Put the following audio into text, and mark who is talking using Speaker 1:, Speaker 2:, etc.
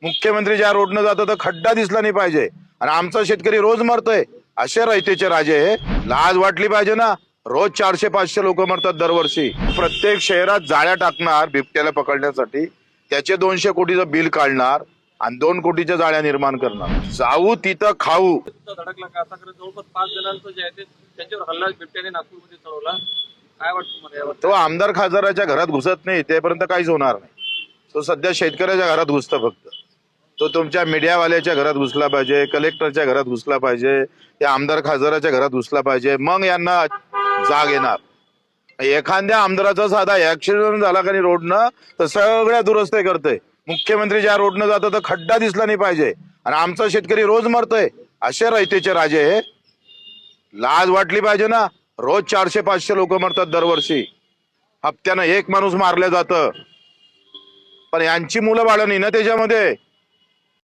Speaker 1: मुख्यमंत्री ज्या रोडनं जातो तर खड्डा दिसला नाही पाहिजे आणि आमचा शेतकरी रोज मरतोय। असे रयतेचे राजे लाज वाटली पाहिजे ना। रोज 400-500 लोक मरतात दरवर्षी। प्रत्येक शहरात जाळ्या टाकणार बिबट्याला पकडण्यासाठी, त्याचे 200 कोटीचं बिल काढणार आणि 2 कोटीच्या जाळ्या निर्माण करणार। जाऊ तिथं खाऊ।
Speaker 2: धडकला का आतापर्यंत जवळपास 5 जणांचं जे आहे ते त्यांच्यावर हल्ला बिबट्याने नागपूरमध्ये चढवला। काय वाटतं तुम्हाला यावर?
Speaker 1: तो आमदार खासदाराच्या घरात घुसत नाही तेपर्यंत काहीच होणार नाही। तो सध्या शेतकऱ्याच्या घरात घुसतो फक्त। तो तुमच्या मीडियावाल्याच्या घरात घुसला पाहिजे, कलेक्टरच्या घरात घुसला पाहिजे, त्या आमदार खासदाराच्या घरात घुसला पाहिजे, मग यांना जाग येणार। एखाद्या आमदाराचा साधा ऍक्सिडेंट झाला का रोडनं तर सगळ्या दुरुस्ती करतोय। मुख्यमंत्री ज्या रोडनं जातो तर खड्डा दिसला नाही पाहिजे आणि आमचा शेतकरी रोज मरतोय। असे रयतेचे राजे लाज वाटली पाहिजे ना। रोज 400-500 लोक मरतात दरवर्षी। हप्त्यानं एक माणूस मारलं जातं, पण यांची मुलं बाळ नाही ना त्याच्यामध्ये।